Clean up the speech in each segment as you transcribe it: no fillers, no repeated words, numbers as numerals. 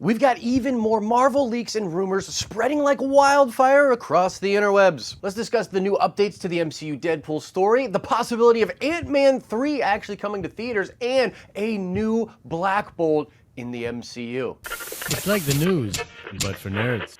We've got even more Marvel leaks and rumors spreading like wildfire across the interwebs. Let's discuss the new updates to the MCU Deadpool story, the possibility of Ant-Man 3 actually coming to theaters, and a new Black Bolt in the MCU. It's like the news, but for nerds.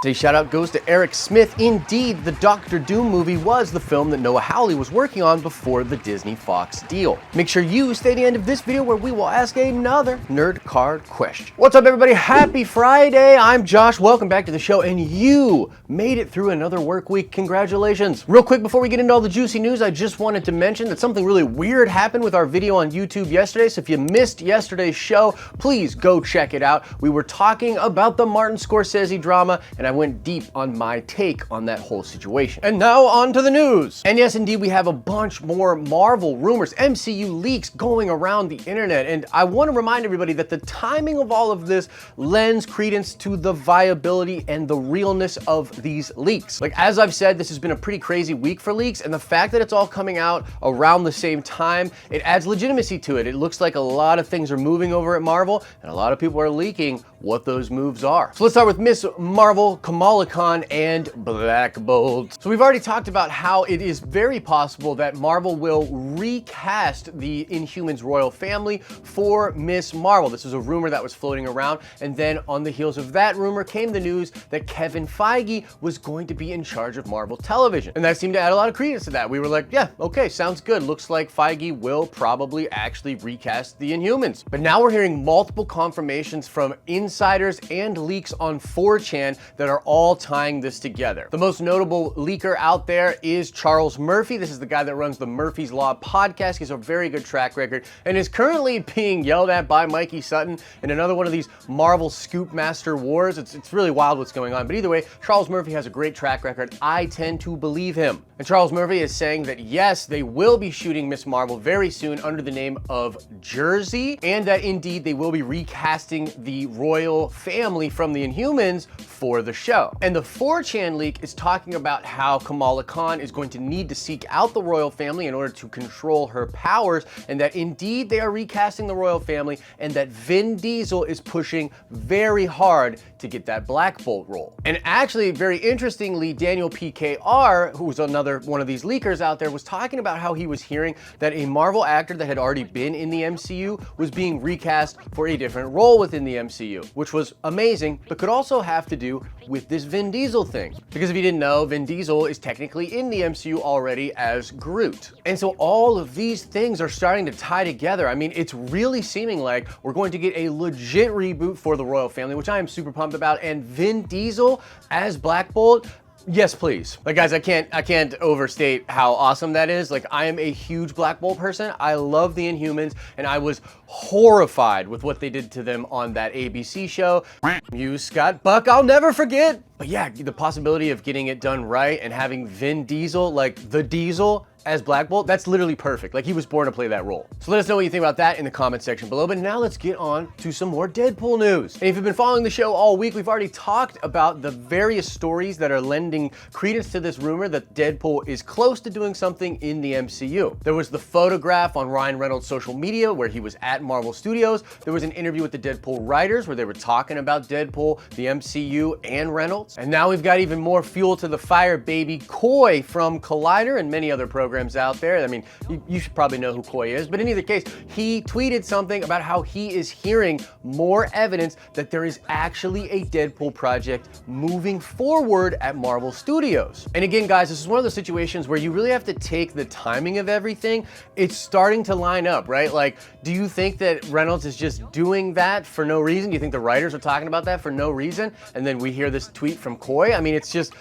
Today's shout out goes to Eric Smith. Indeed, the Doctor Doom movie was the film that Noah Hawley was working on before the Disney Fox deal. Make sure you stay to the end of this video where we will ask another nerd card question. What's up, everybody? Happy Friday. I'm Josh. Welcome back to the show, and you made it through another work week. Congratulations. Real quick, before we get into all the juicy news, I just wanted to mention that something really weird happened with our video on YouTube yesterday. So if you missed yesterday's show, please go check it out. We were talking about the Martin Scorsese drama, and I went deep on my take on that whole situation. And now on to the news. And yes, indeed, we have a bunch more Marvel rumors, MCU leaks going around the internet. And I want to remind everybody that the timing of all of this lends credence to the viability and the realness of these leaks. Like, as I've said, this has been a pretty crazy week for leaks, and the fact that it's all coming out around the same time, it adds legitimacy to it. It looks like a lot of things are moving over at Marvel, and a lot of people are leaking what those moves are. So let's start with Miss Marvel, Kamala Khan, and Black Bolt. So we've already talked about how it is very possible that Marvel will recast the Inhumans royal family for Miss Marvel. This is a rumor that was floating around, and then on the heels of that rumor came the news that Kevin Feige was going to be in charge of Marvel Television. And that seemed to add a lot of credence to that. We were like, yeah, okay, sounds good. Looks like Feige will probably actually recast the Inhumans. But now we're hearing multiple confirmations from insiders and leaks on 4chan that are all tying this together. The most notable leaker out there is Charles Murphy. This is the guy that runs the Murphy's Law podcast. He has a very good track record and is currently being yelled at by Mikey Sutton in another one of these Marvel Scoop Master wars. It's really wild what's going on. But either way, Charles Murphy has a great track record. I tend to believe him. And Charles Murphy is saying that yes, they will be shooting Miss Marvel very soon under the name of Jersey, and that indeed they will be recasting the royal family from the Inhumans for the show. And the 4chan leak is talking about how Kamala Khan is going to need to seek out the royal family in order to control her powers, and that indeed they are recasting the royal family, and that Vin Diesel is pushing very hard to get that Black Bolt role. And actually, very interestingly, Daniel PKR, who's another one of these leakers out there, was talking about how he was hearing that a Marvel actor that had already been in the MCU was being recast for a different role within the MCU, which was amazing, but could also have to do with this Vin Diesel thing. Because if you didn't know, Vin Diesel is technically in the MCU already as Groot. And so all of these things are starting to tie together. I mean, it's really seeming like we're going to get a legit reboot for the royal family, which I am super pumped about, and Vin Diesel as Black Bolt. Yes, please. Like, guys, I can't overstate how awesome that is. Like, I am a huge Black Bolt person. I love the Inhumans, and I was horrified with what they did to them on that ABC show. You, Scott Buck, I'll never forget. But yeah, the possibility of getting it done right and having Vin Diesel, like the Diesel, as Black Bolt, that's literally perfect. Like, he was born to play that role. So let us know what you think about that in the comment section below. But now let's get on to some more Deadpool news. And if you've been following the show all week, we've already talked about the various stories that are lending credence to this rumor that Deadpool is close to doing something in the MCU. There was the photograph on Ryan Reynolds' social media where he was at Marvel Studios. There was an interview with the Deadpool writers where they were talking about Deadpool, the MCU, and Reynolds. And now we've got even more fuel to the fire, baby. Coy from Collider and many other programs out there. I mean, you should probably know who Coy is, but in either case, he tweeted something about how he is hearing more evidence that there is actually a Deadpool project moving forward at Marvel Studios. And again, guys, this is one of those situations where you really have to take the timing of everything. It's starting to line up, right? Like, do you think that Reynolds is just doing that for no reason? Do you think the writers are talking about that for no reason? And then we hear this tweet from Coy? I mean, it's just,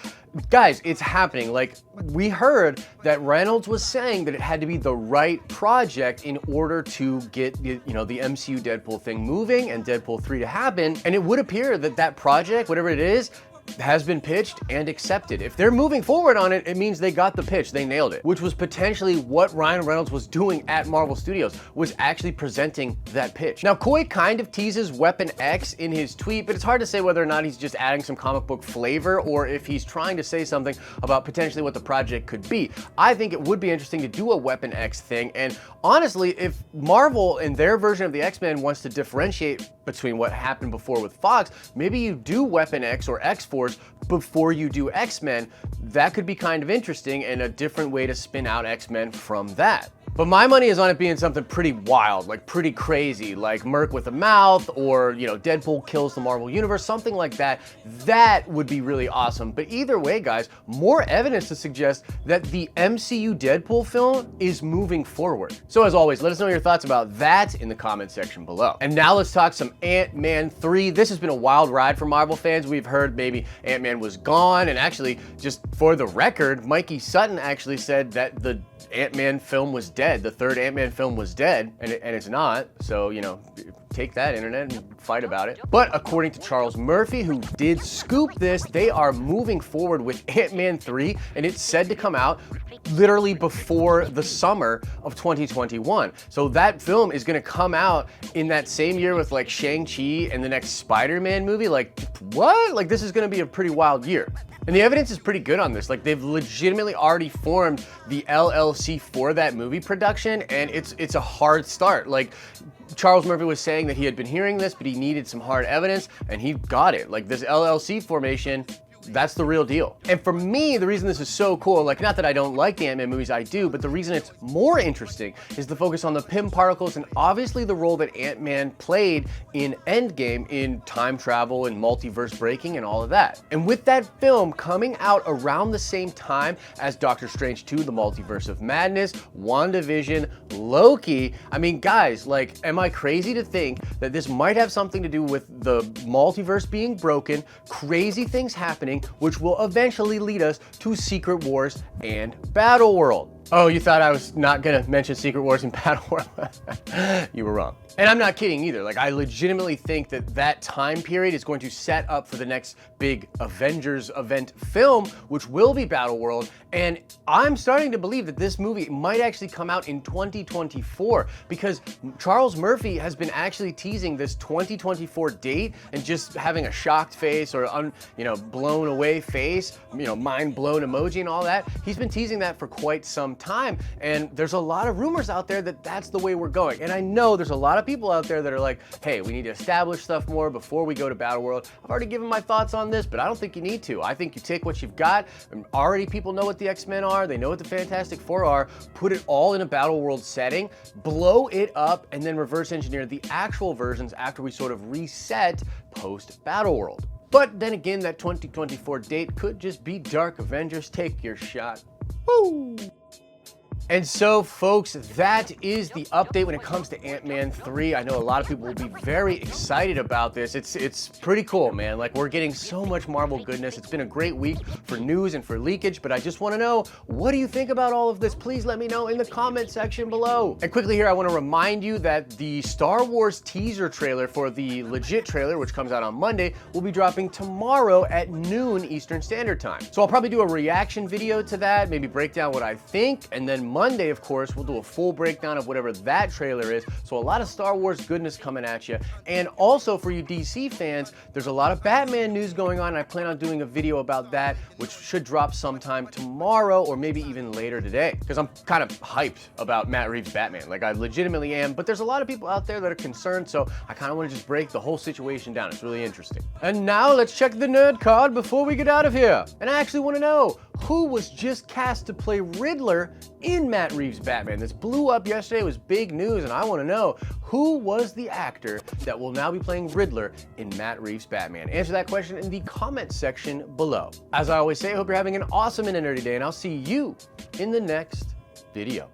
guys, it's happening. Like, we heard that Reynolds was saying that it had to be the right project in order to get the MCU Deadpool thing moving and Deadpool 3 to happen. And it would appear that that project, whatever it is, has been pitched and accepted. If they're moving forward on it, it means they got the pitch, they nailed it, which was potentially what Ryan Reynolds was doing at Marvel Studios, was actually presenting that pitch. Now, Coy kind of teases Weapon X in his tweet, but it's hard to say whether or not he's just adding some comic book flavor or if he's trying to say something about potentially what the project could be. I think it would be interesting to do a Weapon X thing, and honestly, if Marvel in their version of the X-Men wants to differentiate between what happened before with Fox. Maybe you do Weapon X or X-Force before you do X-Men. That could be kind of interesting and a different way to spin out X-Men from that. But my money is on it being something pretty wild, like pretty crazy, like Merc with a mouth, or, you know, Deadpool kills the Marvel Universe, something like that. That would be really awesome. But either way, guys, more evidence to suggest that the MCU Deadpool film is moving forward. So as always, let us know your thoughts about that in the comment section below. And now let's talk some Ant-Man 3. This has been a wild ride for Marvel fans. We've heard maybe Ant-Man was gone, and actually, just for the record, Mikey Sutton actually said that the Ant-Man film was dead. The third Ant-Man film was dead, and it's not. So, you know, take that, internet, and fight about it. But according to Charles Murphy, who did scoop this, they are moving forward with Ant-Man 3, and it's said to come out literally before the summer of 2021. So that film is gonna come out in that same year with like Shang-Chi and the next Spider-Man movie. Like, what? Like, this is gonna be a pretty wild year. And the evidence is pretty good on this. Like, they've legitimately already formed the LLC for that movie production, and it's a hard start. Like, Charles Murphy was saying that he had been hearing this, but he needed some hard evidence, and he got it. Like, this LLC formation, that's the real deal. And for me, the reason this is so cool, like, not that I don't like the Ant-Man movies, I do, but the reason it's more interesting is the focus on the Pym particles and obviously the role that Ant-Man played in Endgame in time travel and multiverse breaking and all of that. And with that film coming out around the same time as Doctor Strange 2, The Multiverse of Madness, WandaVision, Loki, I mean, guys, like, am I crazy to think that this might have something to do with the multiverse being broken, crazy things happening, which will eventually lead us to Secret Wars and Battle World? Oh, you thought I was not gonna mention Secret Wars and Battle World? You were wrong. And I'm not kidding either. Like, I legitimately think that that time period is going to set up for the next big Avengers event film, which will be Battle World. And I'm starting to believe that this movie might actually come out in 2024, because Charles Murphy has been actually teasing this 2024 date and just having a shocked face or blown away face, mind blown emoji and all that. He's been teasing that for quite some time, and there's a lot of rumors out there that that's the way we're going. And I know there's a lot of people out there that are like, hey, we need to establish stuff more before we go to Battle World. I've already given my thoughts on this, but I don't think you need to. I think you take what you've got, and already people know what the X-Men are, they know what the Fantastic Four are, put it all in a Battle World setting, blow it up, and then reverse engineer the actual versions after we sort of reset post Battle World. But then again, that 2024 date could just be Dark Avengers. Take your shot. Woo! And so, folks, that is the update when it comes to Ant-Man 3. I know a lot of people will be very excited about this. It's pretty cool, man. Like, we're getting so much Marvel goodness. It's been a great week for news and for leakage, but I just want to know, what do you think about all of this? Please let me know in the comment section below. And quickly here, I want to remind you that the Star Wars teaser trailer for the legit trailer, which comes out on Monday, will be dropping tomorrow at noon Eastern Standard Time. So I'll probably do a reaction video to that, maybe break down what I think, and then Monday, of course, we'll do a full breakdown of whatever that trailer is. So a lot of Star Wars goodness coming at you. And also for you DC fans, there's a lot of Batman news going on, and I plan on doing a video about that, which should drop sometime tomorrow or maybe even later today, because I'm kind of hyped about Matt Reeves' Batman. Like, I legitimately am, but there's a lot of people out there that are concerned, so I kind of want to just break the whole situation down. It's really interesting. And now let's check the nerd card before we get out of here. And I actually want to know, who was just cast to play Riddler in Matt Reeves' Batman? This blew up yesterday, it was big news, and I want to know, who was the actor that will now be playing Riddler in Matt Reeves' Batman? Answer that question in the comment section below. As I always say, I hope you're having an awesome and a nerdy day, and I'll see you in the next video.